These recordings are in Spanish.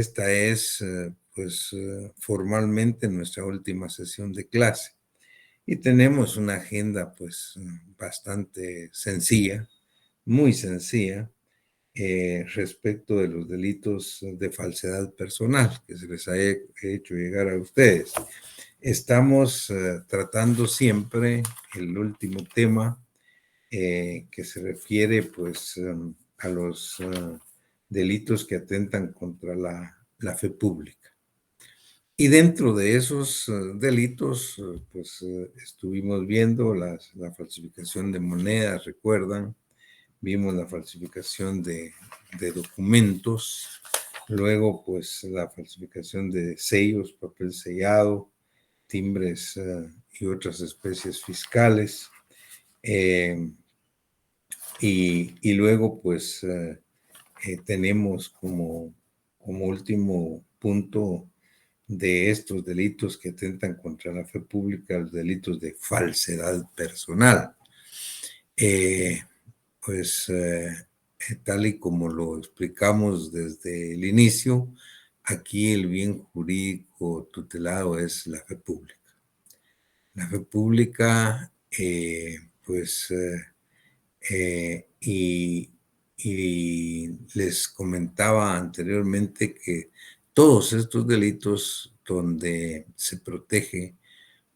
Esta es, formalmente nuestra última sesión de clase y tenemos una agenda, bastante sencilla, muy sencilla, respecto de los delitos de falsedad personal que se les ha hecho llegar a ustedes. Estamos tratando siempre el último tema que se refiere, a los delitos que atentan contra la fe pública. Y dentro de esos delitos, estuvimos viendo la falsificación de monedas, recuerdan, vimos la falsificación de documentos, luego pues la falsificación de sellos, papel sellado, timbres y otras especies fiscales. Y luego tenemos como último punto de estos delitos que atentan contra la fe pública, los delitos de falsedad personal. Tal y como lo explicamos desde el inicio, aquí el bien jurídico tutelado es la fe pública. La fe pública, y les comentaba anteriormente que todos estos delitos donde se protege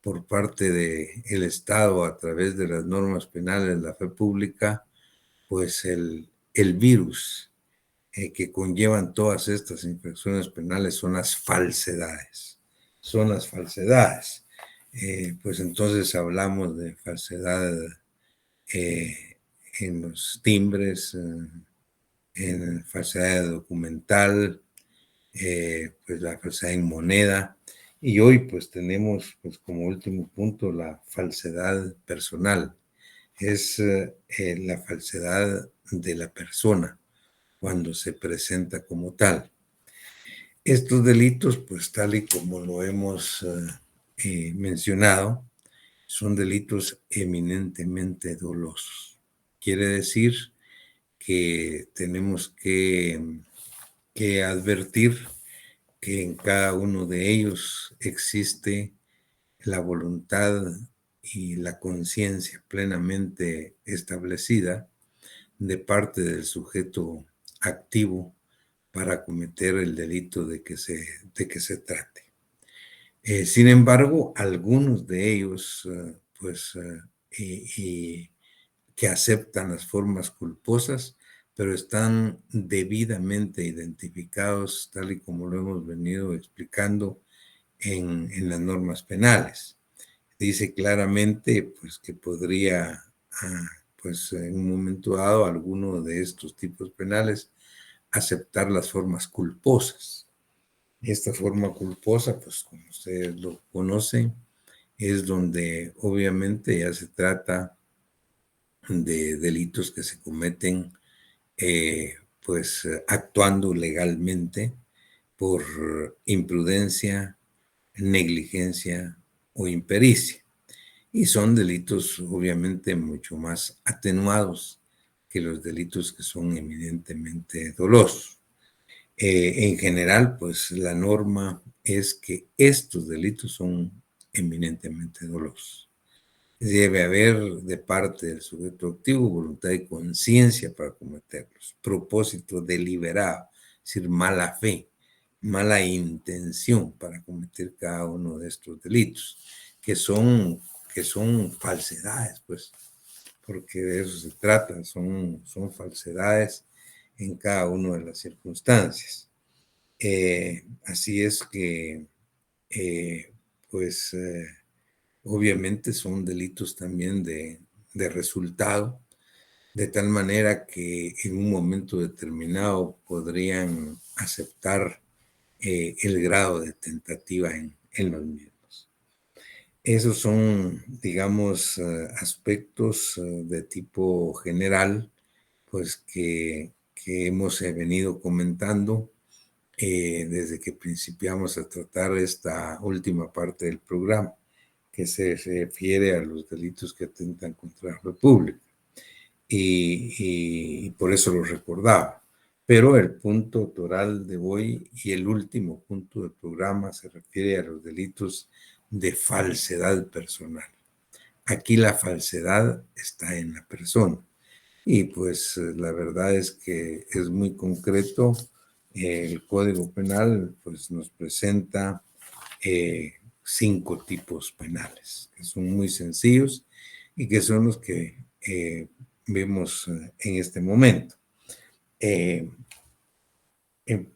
por parte del Estado a través de las normas penales de la fe pública, pues el virus que conllevan todas estas infracciones penales son las falsedades. Son las falsedades. Pues entonces hablamos de falsedad en los timbres, en falsedad documental, pues la falsedad en moneda. Y hoy pues tenemos pues como último punto la falsedad personal. Es la falsedad de la persona cuando se presenta como tal. Estos delitos, pues tal y como lo hemos mencionado, son delitos eminentemente dolosos. Quiere decir que tenemos que advertir que en cada uno de ellos existe la voluntad y la conciencia plenamente establecida de parte del sujeto activo para cometer el delito de que se trate. Sin embargo, algunos de ellos, que aceptan las formas culposas, pero están debidamente identificados, tal y como lo hemos venido explicando en las normas penales. Dice claramente pues, que podría, en un momento dado, alguno de estos tipos penales aceptar las formas culposas. Esta forma culposa, pues como ustedes lo conocen, es donde obviamente ya se trata de delitos que se cometen actuando legalmente por imprudencia, negligencia o impericia. Y son delitos obviamente mucho más atenuados que los delitos que son eminentemente dolosos. En general, pues la norma es que estos delitos son eminentemente dolosos. Debe haber de parte del sujeto activo voluntad y conciencia para cometerlos, propósito deliberado, es decir, mala fe, mala intención para cometer cada uno de estos delitos, que son falsedades, pues, porque de eso se trata, son falsedades en cada una de las circunstancias. Así es que, obviamente son delitos también de resultado, de tal manera que en un momento determinado podrían aceptar el grado de tentativa en los mismos. Esos son, digamos, aspectos de tipo general, pues que hemos venido comentando desde que principiamos a tratar esta última parte del programa, que se refiere a los delitos que atentan contra la República. Y por eso lo recordaba, Pero el punto toral de hoy y el último punto del programa se refiere a los delitos de falsedad personal. Aquí la falsedad está en la persona. Y pues la verdad es que es muy concreto. El Código Penal pues nos presenta 5 tipos penales, que son muy sencillos y que son los que vemos en este momento.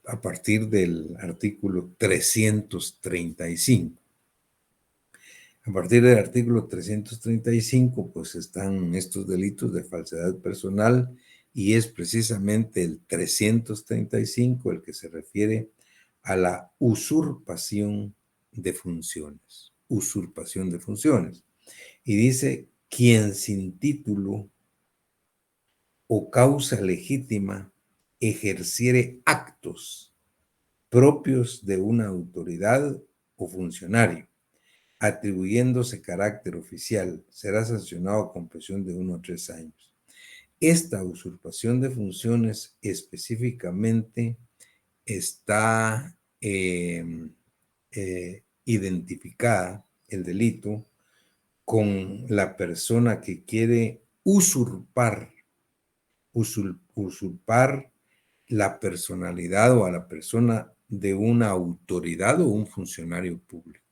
A partir del artículo 335. A partir del artículo 335, pues están estos delitos de falsedad personal y es precisamente el 335 el que se refiere a la usurpación de funciones. Usurpación de funciones. Y dice, quien sin título o causa legítima ejerciere actos propios de una autoridad o funcionario, atribuyéndose carácter oficial, será sancionado con prisión de 1 a 3 años. Esta usurpación de funciones específicamente está identificada, el delito, con la persona que quiere usurpar la personalidad o a la persona de una autoridad o un funcionario público,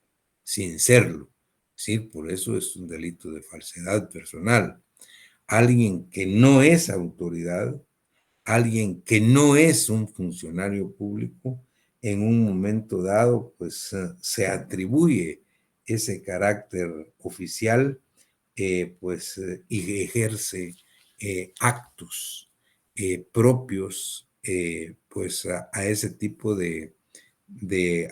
sin serlo. Sí, por eso es un delito de falsedad personal. Alguien que no es autoridad, alguien que no es un funcionario público, en un momento dado, pues se atribuye ese carácter oficial, y ejerce actos propios, pues a ese tipo de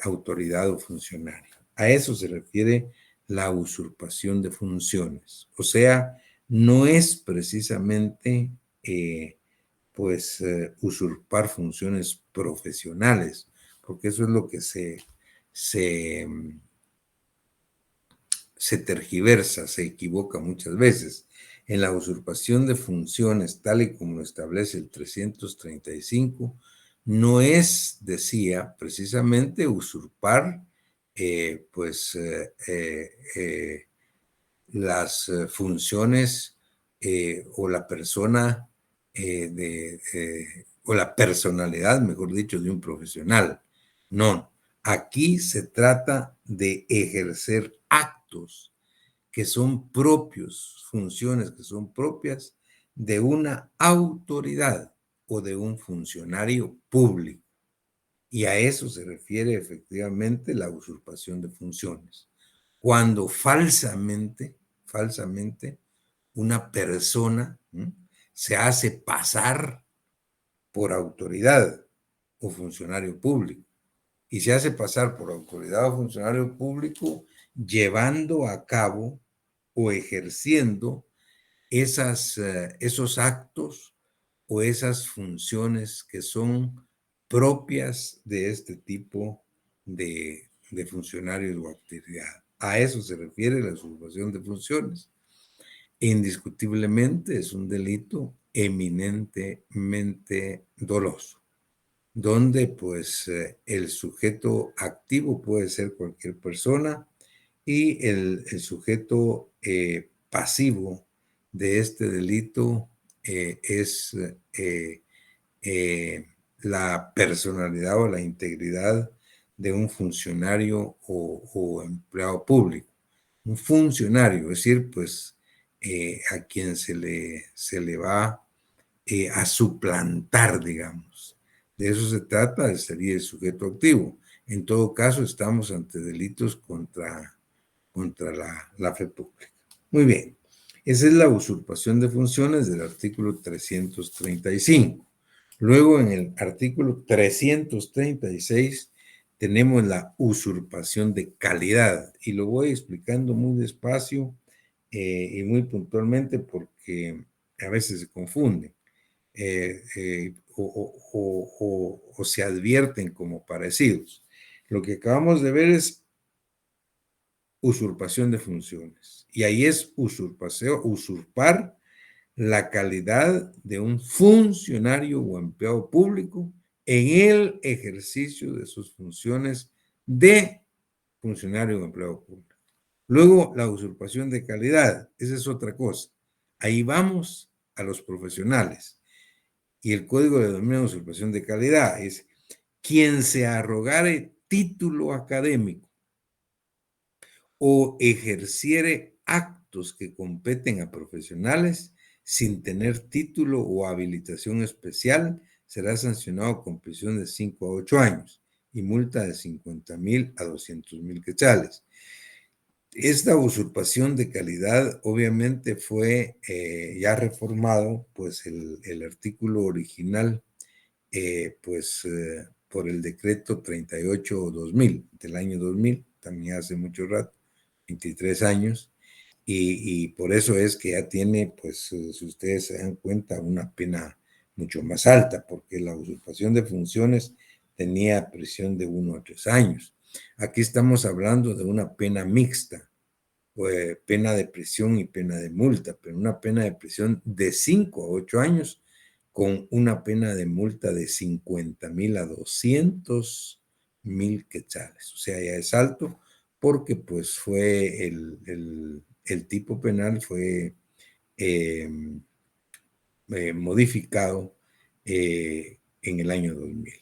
autoridad o funcionario. A eso se refiere la usurpación de funciones. O sea, no es precisamente usurpar funciones profesionales, porque eso es lo que se, se tergiversa, se equivoca muchas veces. En la usurpación de funciones, tal y como lo establece el 335, no es, decía, precisamente usurpar las funciones o la persona o la personalidad, mejor dicho, de un profesional. No, aquí se trata de ejercer actos que son propios, funciones que son propias de una autoridad o de un funcionario público. Y a eso se refiere efectivamente la usurpación de funciones. Cuando falsamente, una persona se hace pasar por autoridad o funcionario público. Y se hace pasar por autoridad o funcionario público llevando a cabo o ejerciendo esos actos o esas funciones que son propias de este tipo de funcionarios o actividad. A eso se refiere la usurpación de funciones. Indiscutiblemente es un delito eminentemente doloso, donde pues el sujeto activo puede ser cualquier persona y el sujeto pasivo de este delito es eh, la personalidad o la integridad de un funcionario o empleado público. Un funcionario, es decir, pues a quien se le va a suplantar, digamos. De eso se trata, sería el sujeto activo. En todo caso, estamos ante delitos contra la fe pública. Muy bien, esa es la usurpación de funciones del artículo 335. Luego, en el artículo 336, tenemos la usurpación de calidad, y lo voy explicando muy despacio y muy puntualmente porque a veces se confunden o se advierten como parecidos. Lo que acabamos de ver es usurpación de funciones. Y ahí es usurpar la calidad de un funcionario o empleado público en el ejercicio de sus funciones de funcionario o empleado público. Luego, la usurpación de calidad, esa es otra cosa. Ahí vamos a los profesionales. Y el código de dominio de usurpación de calidad es quien se arrogare título académico o ejerciere actos que competen a profesionales sin tener título o habilitación especial, será sancionado con prisión de 5 a 8 años y multa de 50,000 a 200,000 quetzales. Esta usurpación de calidad obviamente fue ya reformado, pues el artículo original, por el decreto 38/2000 del año 2000, también hace mucho rato, 23 años, y por eso es que ya tiene, pues, si ustedes se dan cuenta, una pena mucho más alta, porque la usurpación de funciones tenía prisión de 1 a 3 años. Aquí estamos hablando de una pena mixta, pena de prisión y pena de multa, pero una pena de prisión de 5 a 8 años con una pena de multa de 50,000 a 200,000 quetzales. O sea, ya es alto porque pues fue el tipo penal fue eh, modificado en el año 2000.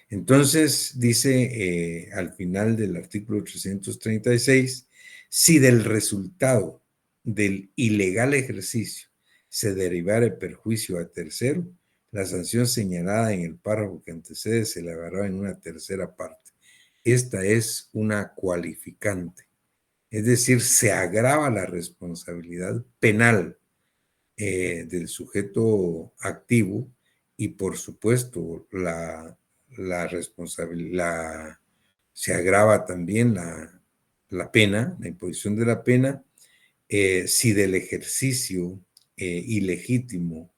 Entonces, dice al final del artículo 336, si del resultado del ilegal ejercicio se derivare perjuicio a tercero, la sanción señalada en el párrafo que antecede se elevará en una tercera parte. Esta es una cualificante, es decir, se agrava la responsabilidad penal del sujeto activo y por supuesto la responsabilidad, se agrava también la pena, la imposición de la pena, si del ejercicio ilegítimo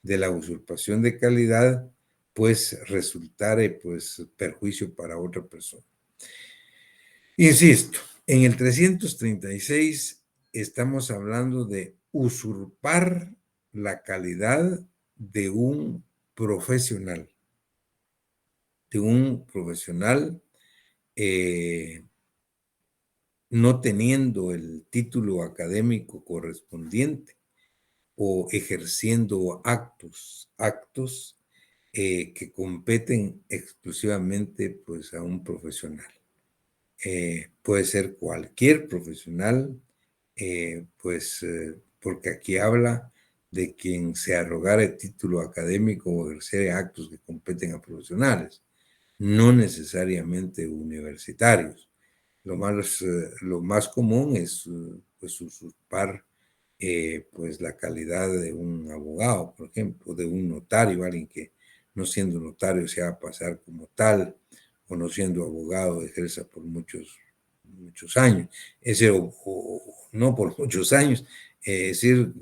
de la usurpación de calidad, pues resultare pues perjuicio para otra persona. Insisto, en el 336 estamos hablando de usurpar la calidad de un profesional, eh, no teniendo el título académico correspondiente o ejerciendo actos que competen exclusivamente pues, a un profesional. Puede ser cualquier profesional, porque aquí habla de quien se arrogara el título académico o ejercer actos que competen a profesionales, no necesariamente universitarios. Lo más común es pues, usurpar pues, la calidad de un abogado, por ejemplo, de un notario, alguien que no siendo notario se haga pasar como tal, o no siendo abogado ejerza por muchos años, no por muchos años, es decir,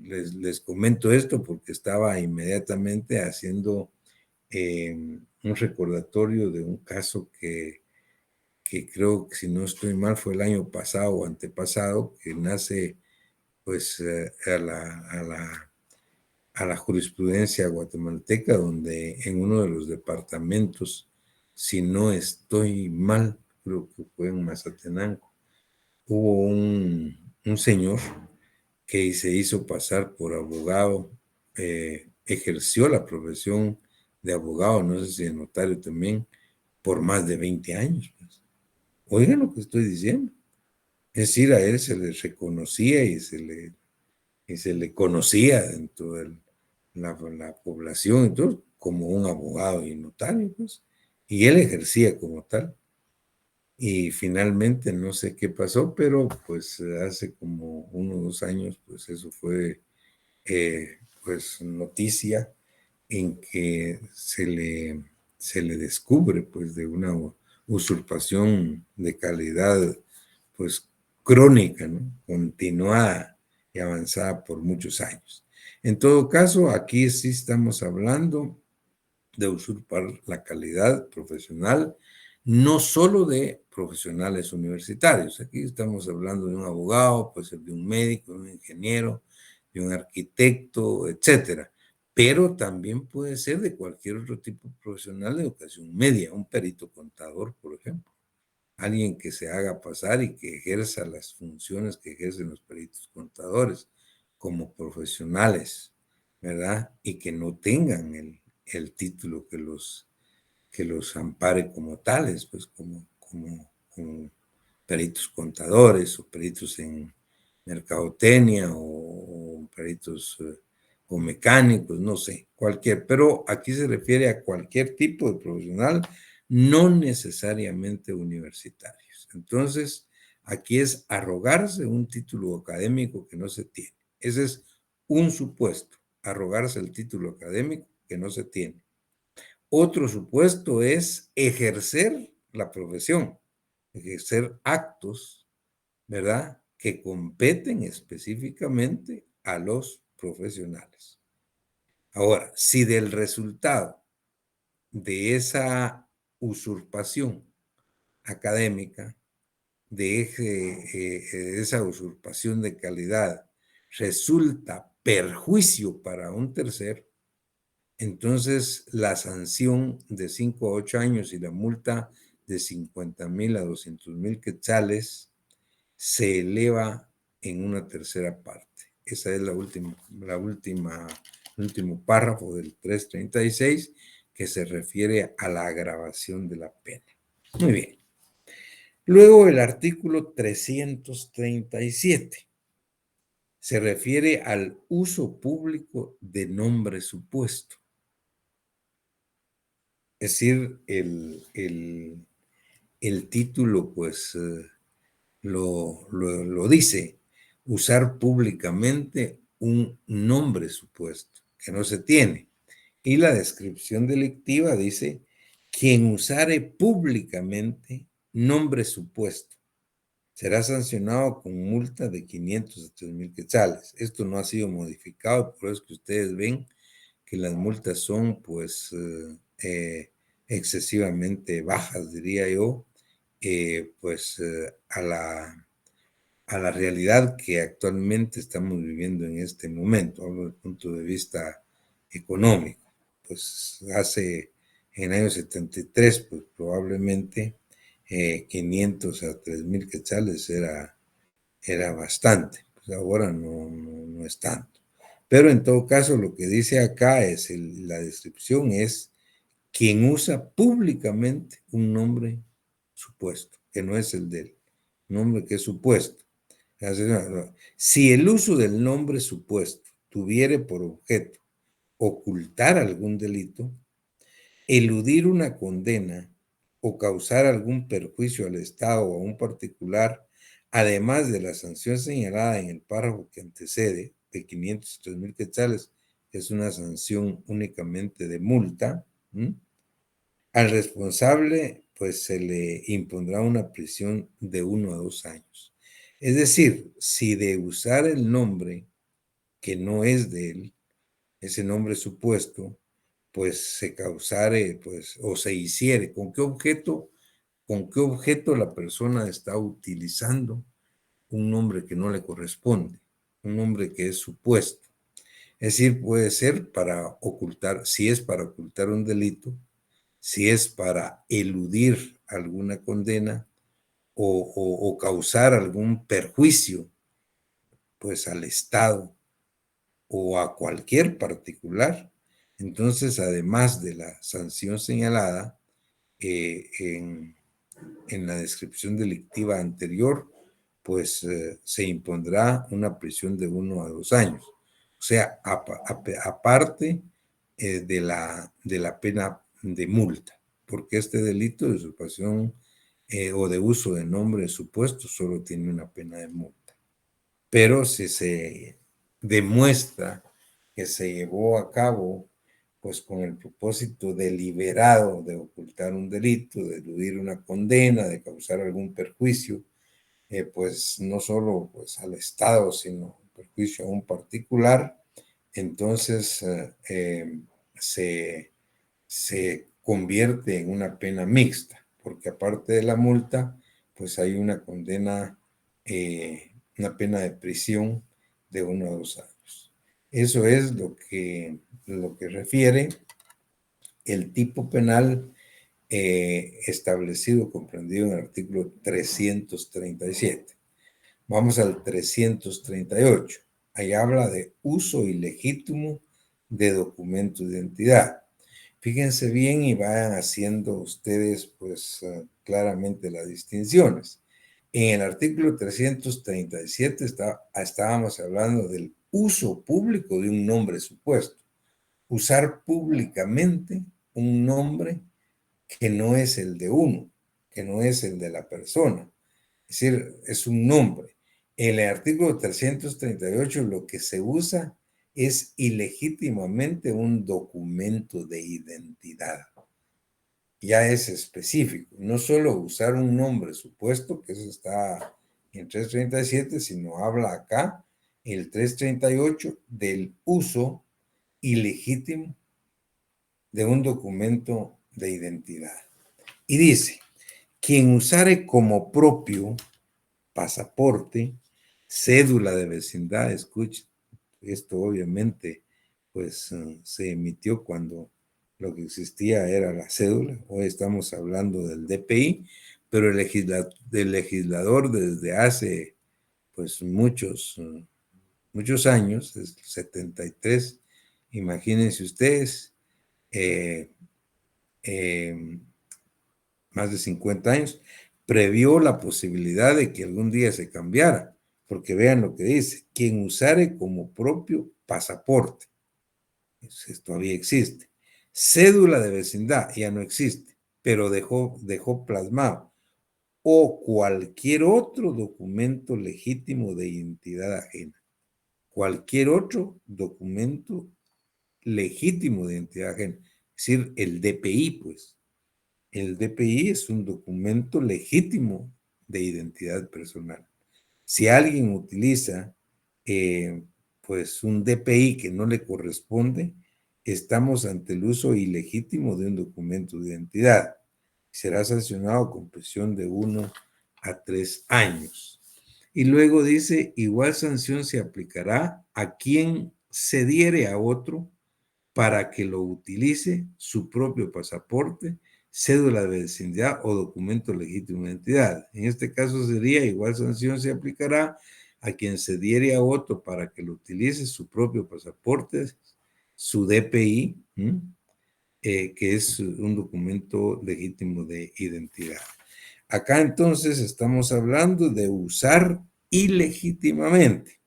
les comento esto porque estaba inmediatamente haciendo un recordatorio de un caso que creo que si no estoy mal fue el año pasado o antepasado, que nace pues a la jurisprudencia guatemalteca, donde en uno de los departamentos, si no estoy mal, creo que fue en Mazatenango, hubo un señor que se hizo pasar por abogado, ejerció la profesión de abogado, no sé si de notario también, por más de 20 años. Pues. Oigan lo que estoy diciendo. Es decir, a él se le reconocía y se le conocía dentro de la población y todo, como un abogado y notario, pues, y él ejercía como tal. Y finalmente no sé qué pasó, pero pues hace como 1 o 2 años, pues eso fue pues noticia en que se le descubre pues de una usurpación de calidad pues crónica, ¿no? Continuada y avanzada por muchos años. En todo caso, aquí sí estamos hablando de usurpar la calidad profesional, no solo de profesionales universitarios. Aquí estamos hablando de un abogado, puede ser de un médico, de un ingeniero, de un arquitecto, etcétera. Pero también puede ser de cualquier otro tipo profesional de educación media, un perito contador, por ejemplo. Alguien que se haga pasar y que ejerza las funciones que ejercen los peritos contadores como profesionales, ¿verdad? Y que no tengan el título que los ampare como tales, pues como peritos contadores o peritos en mercadotecnia o peritos o mecánicos, no sé, cualquier, pero aquí se refiere a cualquier tipo de profesional, no necesariamente universitarios. Entonces, aquí es arrogarse un título académico que no se tiene. Ese es un supuesto, arrogarse el título académico que no se tiene. Otro supuesto es ejercer la profesión, ejercer actos, ¿verdad? Que competen específicamente a los profesionales. Ahora, si del resultado de esa usurpación académica, de esa usurpación de calidad, resulta perjuicio para un tercero, entonces la sanción de 5 a 8 años y la multa de 50,000 a 200,000 quetzales se eleva en una tercera parte. Esa es el último párrafo del 336 que se refiere a la agravación de la pena. Muy bien. Luego el artículo 337 se refiere al uso público de nombre supuesto. Es decir, el título pues lo dice, usar públicamente un nombre supuesto que no se tiene. Y la descripción delictiva dice, quien usare públicamente nombre supuesto será sancionado con multa de 500 a 3,000 quetzales. Esto no ha sido modificado, por eso que ustedes ven que las multas son pues excesivamente bajas, diría yo, pues a la realidad que actualmente estamos viviendo en este momento, hablo desde el punto de vista económico. Pues hace, en el año 73, pues probablemente 500 a 3,000 quetzales era bastante, pues ahora no es tanto. Pero en todo caso, lo que dice acá es, la descripción es quien usa públicamente un nombre supuesto, que no es el de él, un nombre que es supuesto. Si el uso del nombre supuesto tuviere por objeto ocultar algún delito, eludir una condena o causar algún perjuicio al Estado o a un particular, además de la sanción señalada en el párrafo que antecede, de 500 y 3,000 quetzales, que es una sanción únicamente de multa, ¿m? Al responsable pues se le impondrá una prisión de 1 a 2 años. Es decir, si de usar el nombre que no es de él, ese nombre supuesto, pues se causare, pues, o se hiciere, con qué objeto la persona está utilizando un nombre que no le corresponde, un nombre que es supuesto. Es decir, puede ser para ocultar, si es para ocultar un delito, si es para eludir alguna condena o causar algún perjuicio, pues al Estado o a cualquier particular. Entonces, además de la sanción señalada en la descripción delictiva anterior, pues se impondrá una prisión de 1 a 2 años. O sea, aparte de la pena de multa, porque este delito de usurpación o de uso de nombre supuesto solo tiene una pena de multa. Pero si se demuestra que se llevó a cabo pues con el propósito deliberado de ocultar un delito, de eludir una condena, de causar algún perjuicio, pues no solo pues, al Estado, sino perjuicio a un particular, entonces se convierte en una pena mixta, porque aparte de la multa, pues hay una condena, una pena de prisión de 1 a 2 años. Eso es lo que refiere el tipo penal establecido, comprendido en el artículo 337. Vamos al 338. Ahí habla de uso ilegítimo de documentos de identidad. Fíjense bien y vayan haciendo ustedes, pues, claramente las distinciones. En el artículo 337 estábamos hablando del uso público de un nombre supuesto. Usar públicamente un nombre que no es el de uno, que no es el de la persona. Es decir, es un nombre. En el artículo 338 lo que se usa es ilegítimamente un documento de identidad. Ya es específico. No solo usar un nombre supuesto, que eso está en 337, sino habla acá, el 338, del uso ilegítimo de un documento de identidad. Y dice, quien usare como propio pasaporte, cédula de vecindad, escuche, esto obviamente pues se emitió cuando lo que existía era la cédula, hoy estamos hablando del DPI, pero el legislador desde hace pues muchos años, desde el 73, imagínense ustedes, eh, eh, más de 50 años, previó la posibilidad de que algún día se cambiara, porque vean lo que dice, quien usare como propio pasaporte, eso todavía existe, cédula de vecindad, ya no existe, pero dejó plasmado, o cualquier otro documento legítimo de identidad ajena, cualquier otro documento legítimo de identidad ajena, es decir, el DPI, pues. El DPI es un documento legítimo de identidad personal. Si alguien utiliza pues un DPI que no le corresponde, estamos ante el uso ilegítimo de un documento de identidad. Será sancionado con prisión de 1 a 3 años. Y luego dice, igual sanción se aplicará a quien cediere a otro para que lo utilice su propio pasaporte, cédula de vecindad o documento legítimo de identidad. En este caso sería igual sanción se aplicará a quien se diere a otro para que lo utilice su propio pasaporte, su DPI, que es un documento legítimo de identidad. Acá entonces estamos hablando de usar ilegítimamente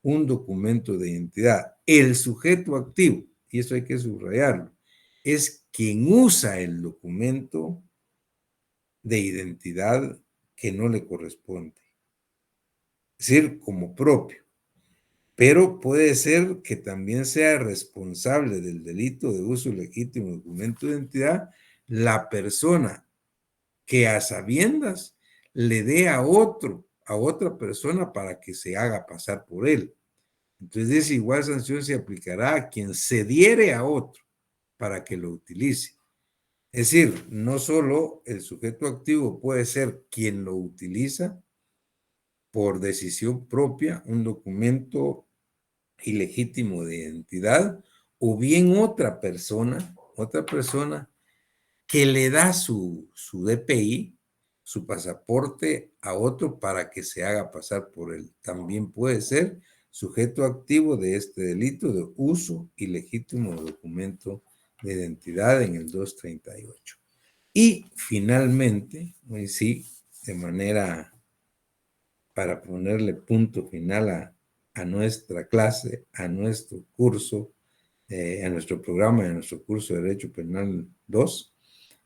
un documento de identidad. El sujeto activo, y eso hay que subrayarlo, es quien usa el documento de identidad que no le corresponde, es decir, como propio. Pero puede ser que también sea responsable del delito de uso ilegítimo de documento de identidad la persona que a sabiendas le dé a otra persona para que se haga pasar por él. Entonces, esa igual sanción se aplicará a quien cediere a otro para que lo utilice. Es decir, no solo el sujeto activo puede ser quien lo utiliza por decisión propia, un documento ilegítimo de identidad, o bien otra persona que le da su DPI, su pasaporte a otro para que se haga pasar por él. También puede ser sujeto activo de este delito de uso ilegítimo de documento de identidad en el 238. Y finalmente, sí, de manera para ponerle punto final a nuestra clase, a nuestro curso, a nuestro programa, a nuestro curso de Derecho Penal 2,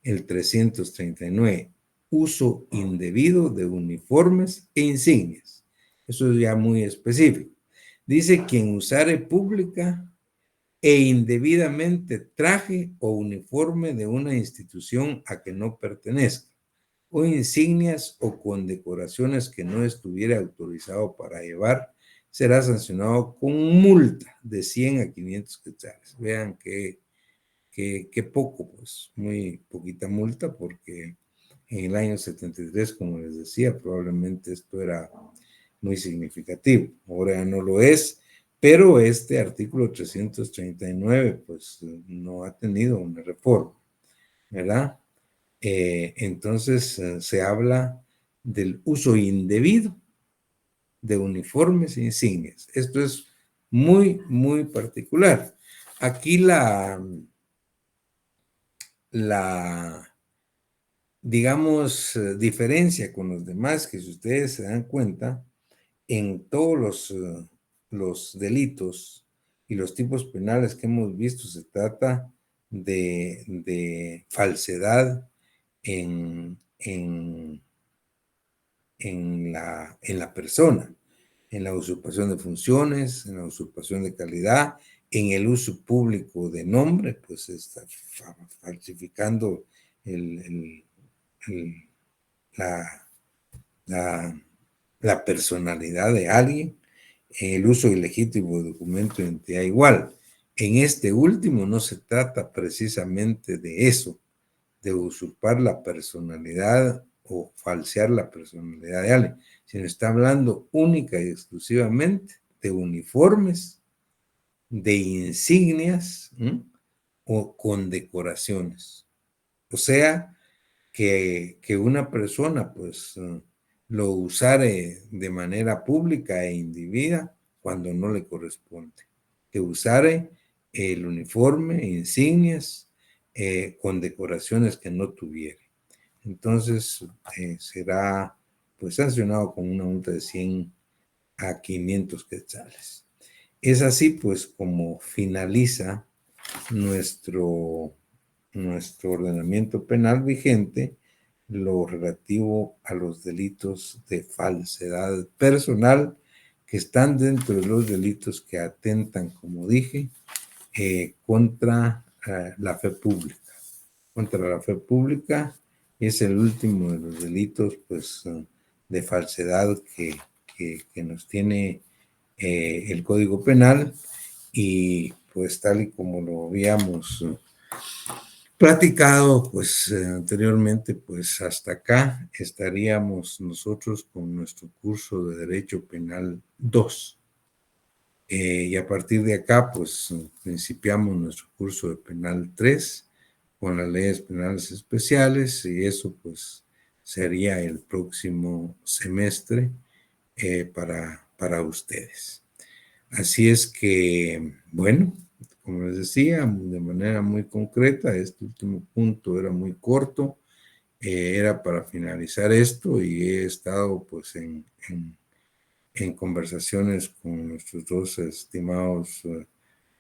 el 339, uso indebido de uniformes e insignias. Eso es ya muy específico. Dice quien usare pública e indebidamente traje o uniforme de una institución a que no pertenezca, o insignias o condecoraciones que no estuviera autorizado para llevar, será sancionado con multa de 100 a 500 quetzales. Vean que poco, pues muy poquita multa, porque en el año 73, como les decía, probablemente esto era muy significativo. Ahora ya no lo es, pero este artículo 339, pues no ha tenido una reforma, ¿verdad? Entonces se habla del uso indebido de uniformes e insignias. Esto es muy, muy particular. Aquí digamos, diferencia con los demás, que si ustedes se dan cuenta, en todos los delitos y los tipos penales que hemos visto, se trata de falsedad en la persona, en la usurpación de funciones, en la usurpación de calidad, en el uso público de nombre, pues está falsificando el, el, la, la, la personalidad de alguien, el uso ilegítimo de documento de identidad igual. En este último no se trata precisamente de eso, de usurpar la personalidad o falsear la personalidad de alguien, sino está hablando única y exclusivamente de uniformes, de insignias, ¿m? O condecoraciones. O sea, que una persona pues lo usare de manera pública e indebida cuando no le corresponde. Que usare el uniforme, insignias, condecoraciones que no tuviera. Entonces será pues sancionado con una multa de 100 a 500 quetzales. Es así pues como finaliza nuestro ordenamiento penal vigente lo relativo a los delitos de falsedad personal que están dentro de los delitos que atentan, como dije, contra la fe pública. Contra la fe pública es el último de los delitos pues, de falsedad que nos tiene el Código Penal y pues tal y como lo habíamos platicado pues anteriormente, pues hasta acá estaríamos nosotros con nuestro curso de Derecho Penal 2. Y a partir de acá pues principiamos nuestro curso de Penal 3 con las leyes penales especiales y eso pues sería el próximo semestre para ustedes. Así es que, bueno, como les decía, de manera muy concreta, este último punto era muy corto, era para finalizar esto y he estado pues en conversaciones con nuestros dos estimados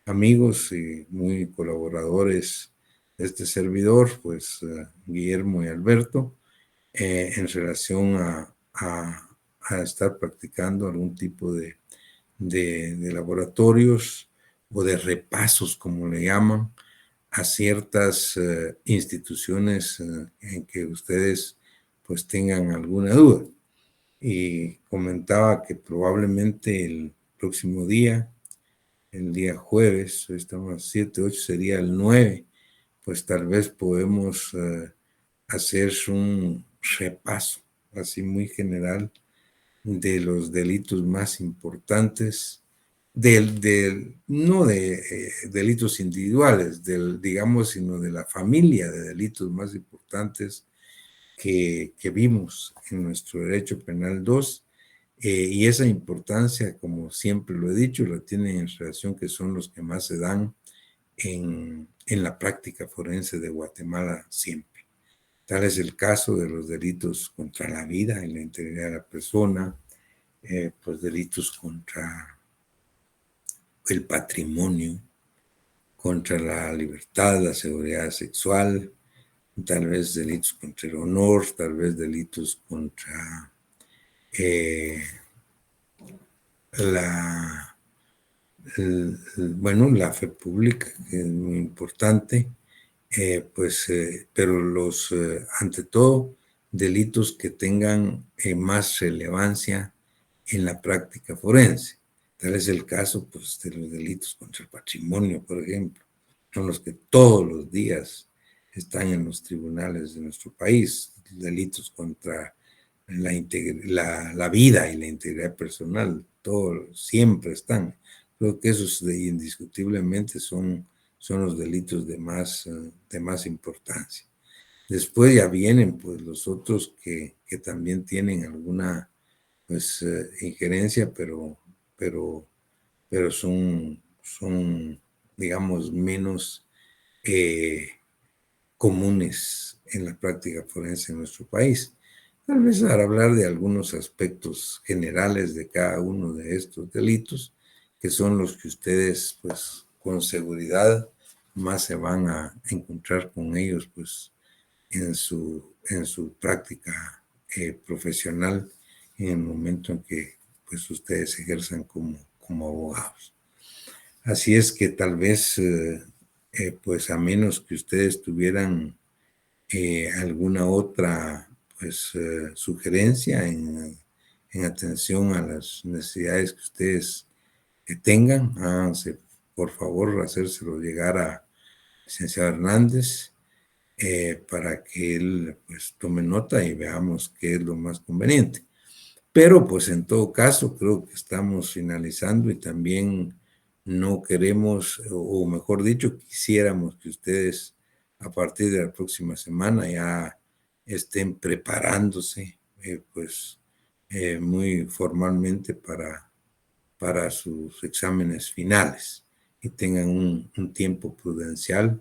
amigos y muy colaboradores de este servidor, pues Guillermo y Alberto, en relación a estar practicando algún tipo de laboratorios o de repasos, como le llaman, a ciertas instituciones en que ustedes pues tengan alguna duda. Y comentaba que probablemente el próximo día, el día jueves, hoy estamos a 7, 8, sería el 9, pues tal vez podemos hacer un repaso así muy general de los delitos más importantes, no de delitos individuales, digamos, sino de la familia de delitos más importantes que vimos en nuestro Derecho Penal 2, y esa importancia, como siempre lo he dicho, la tienen en relación que son los que más se dan en la práctica forense de Guatemala siempre. Tal es el caso de los delitos contra la vida y la integridad de la persona, pues delitos contra el patrimonio, contra la libertad, la seguridad sexual, tal vez delitos contra el honor, tal vez delitos contra eh, la, bueno, la fe pública, que es muy importante, pero ante todo, delitos que tengan más relevancia en la práctica forense. Tal es el caso pues, de los delitos contra el patrimonio, por ejemplo. Son los que todos los días están en los tribunales de nuestro país. Delitos contra la vida y la integridad personal, todos siempre están. Creo que esos indiscutiblemente son los delitos de más importancia. Después ya vienen pues los otros que también tienen alguna pues injerencia, pero, pero son, digamos, menos comunes en la práctica forense en nuestro país. Tal vez para hablar de algunos aspectos generales de cada uno de estos delitos, que son los que ustedes, pues, con seguridad más se van a encontrar con ellos, pues, en su práctica profesional en el momento en que, pues, ustedes ejerzan como abogados. Así es que tal vez, pues, a menos que ustedes tuvieran alguna otra pues sugerencia en atención a las necesidades que ustedes tengan, háganse por favor hacérselo llegar a licenciado Hernández para que él pues tome nota y veamos qué es lo más conveniente. Pero pues en todo caso creo que estamos finalizando y también no queremos, o mejor dicho, quisiéramos que ustedes a partir de la próxima semana ya estén preparándose pues muy formalmente para sus exámenes finales y tengan un tiempo prudencial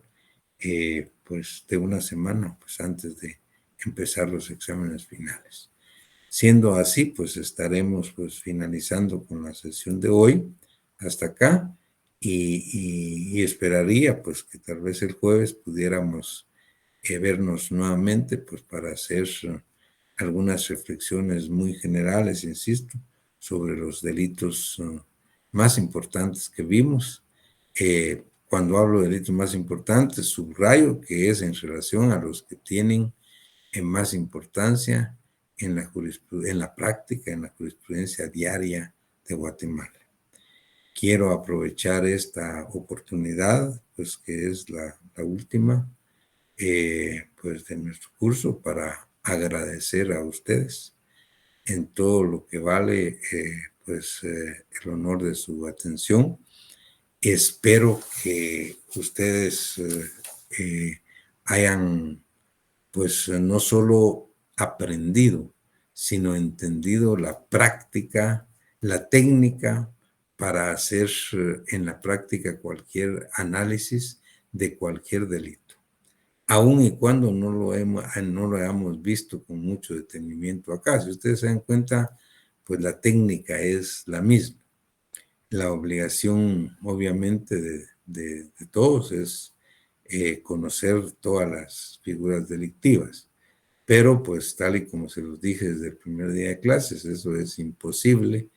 pues de una semana pues antes de empezar los exámenes finales. Siendo así, pues estaremos pues finalizando con la sesión de hoy hasta acá y esperaría pues que tal vez el jueves pudiéramos vernos nuevamente pues para hacer algunas reflexiones muy generales, insisto, sobre los delitos más importantes que vimos. Cuando hablo de delitos más importantes, subrayo que es en relación a los que tienen en más importancia en la práctica, en la jurisprudencia diaria de Guatemala. Quiero aprovechar esta oportunidad, pues que es la última, pues de nuestro curso para agradecer a ustedes en todo lo que vale, pues el honor de su atención. Espero que ustedes hayan pues no solo aprendido, sino entendido la práctica, la técnica para hacer en la práctica cualquier análisis de cualquier delito. Aun y cuando no lo hayamos visto con mucho detenimiento acá. Si ustedes se dan cuenta, pues la técnica es la misma. La obligación, obviamente, de todos es conocer todas las figuras delictivas. Pero pues tal y como se los dije desde el primer día de clases, eso es imposible,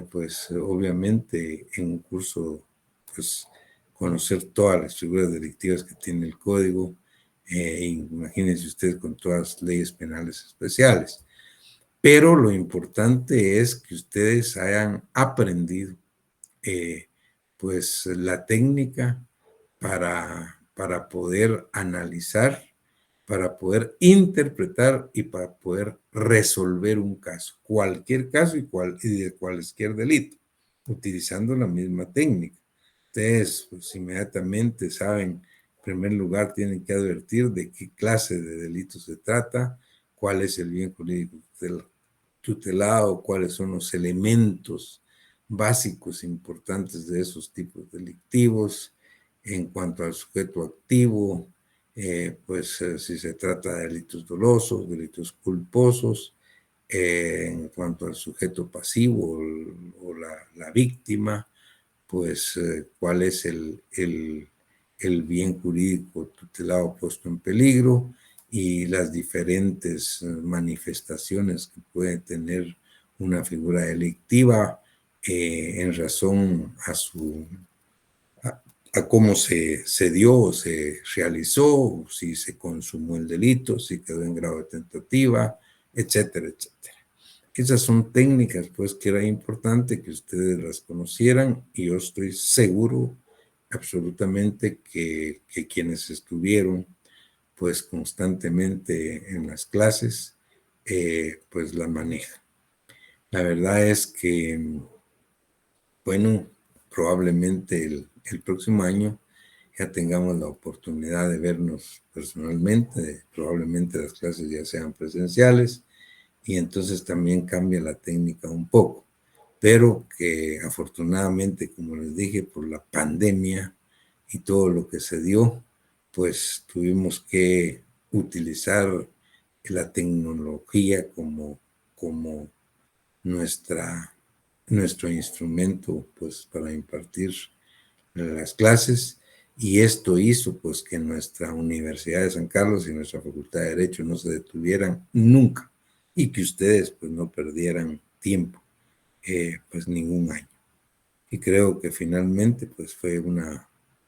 pues obviamente en un curso, pues conocer todas las figuras delictivas que tiene el código, imagínense ustedes con todas las leyes penales especiales. Pero lo importante es que ustedes hayan aprendido pues la técnica para poder analizar, para poder interpretar y para poder resolver un caso, cualquier caso y de cualquier delito, utilizando la misma técnica. Ustedes pues, inmediatamente saben, en primer lugar, tienen que advertir de qué clase de delito se trata, cuál es el bien jurídico tutelado, cuáles son los elementos básicos importantes de esos tipos delictivos en cuanto al sujeto activo, pues si se trata de delitos dolosos, delitos culposos, en cuanto al sujeto pasivo o la víctima, pues cuál es el bien jurídico tutelado puesto en peligro y las diferentes manifestaciones que puede tener una figura delictiva en razón a cómo se dio o se realizó, si se consumó el delito, si quedó en grado de tentativa, etcétera, etcétera. Esas son técnicas, pues, que era importante que ustedes las conocieran y yo estoy seguro absolutamente que quienes estuvieron, pues, constantemente en las clases, pues, las manejan. La verdad es que, bueno, probablemente el próximo año ya tengamos la oportunidad de vernos personalmente, probablemente las clases ya sean presenciales y entonces también cambia la técnica un poco, pero que afortunadamente, como les dije, por la pandemia y todo lo que se dio, pues tuvimos que utilizar la tecnología como nuestro instrumento pues para impartir las clases, y esto hizo pues que nuestra Universidad de San Carlos y nuestra Facultad de Derecho no se detuvieran nunca y que ustedes pues no perdieran tiempo, pues ningún año. Y creo que finalmente pues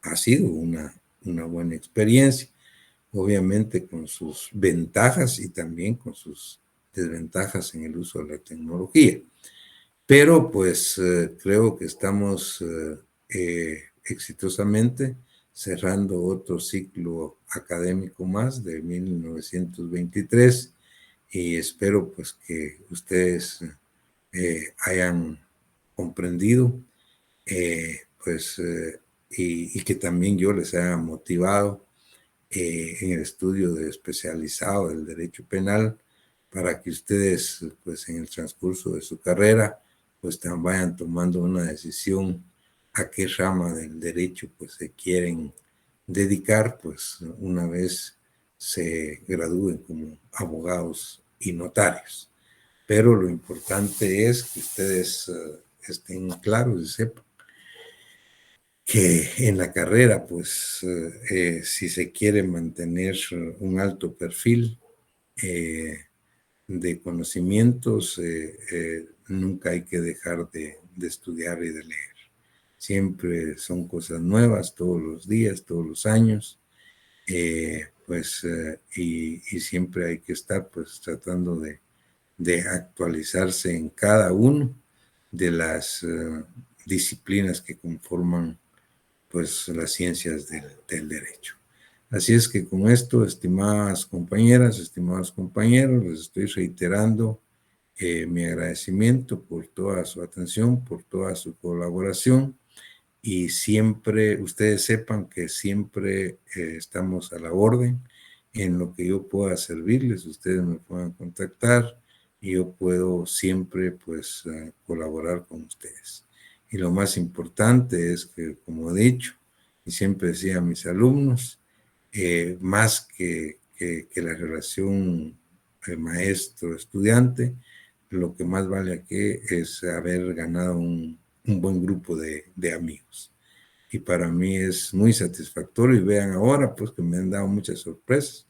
ha sido una buena experiencia, obviamente con sus ventajas y también con sus desventajas en el uso de la tecnología. Pero pues creo que estamos exitosamente cerrando otro ciclo académico más de 1923 y espero pues que ustedes hayan comprendido y que también yo les haya motivado en el estudio de especializado del derecho penal para que ustedes, pues en el transcurso de su carrera, pues vayan tomando una decisión a qué rama del derecho pues se quieren dedicar, pues una vez se gradúen como abogados y notarios. Pero lo importante es que ustedes estén claros y sepan que en la carrera, pues, si se quiere mantener un alto perfil de conocimientos, nunca hay que dejar de estudiar y de leer. Siempre son cosas nuevas, todos los días, todos los años, y siempre hay que estar, pues, tratando de actualizarse en cada uno de las disciplinas que conforman pues las ciencias del derecho. Así es que con esto, estimadas compañeras, estimados compañeros, les estoy reiterando mi agradecimiento por toda su atención, por toda su colaboración y siempre, ustedes sepan que siempre estamos a la orden en lo que yo pueda servirles, ustedes me puedan contactar y yo puedo siempre pues colaborar con ustedes. Y lo más importante es que, como he dicho, y siempre decía a mis alumnos, más que la relación maestro-estudiante, lo que más vale aquí es haber ganado un buen grupo de amigos. Y para mí es muy satisfactorio y vean ahora pues que me han dado muchas sorpresas.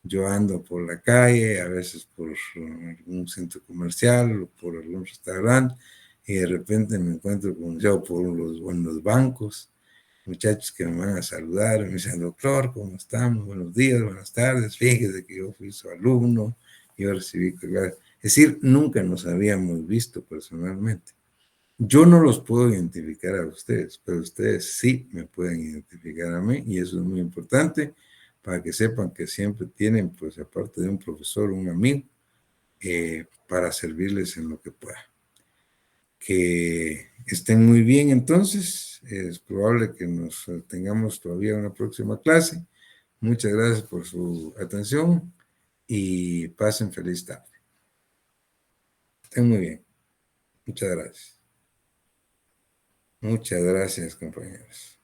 Yo ando por la calle, a veces por algún centro comercial o por algún restaurante y de repente me encuentro con yo en los bancos, muchachos que me van a saludar, me dicen, doctor, ¿cómo estamos? Buenos días, buenas tardes, fíjese que yo fui su alumno, yo recibí, es decir, nunca nos habíamos visto personalmente. Yo no los puedo identificar a ustedes, pero ustedes sí me pueden identificar a mí y eso es muy importante para que sepan que siempre tienen, pues aparte de un profesor, un amigo para servirles en lo que pueda. Que estén muy bien entonces, es probable que nos tengamos todavía una próxima clase. Muchas gracias por su atención y pasen feliz tarde. Estén muy bien. Muchas gracias. Muchas gracias, compañeros.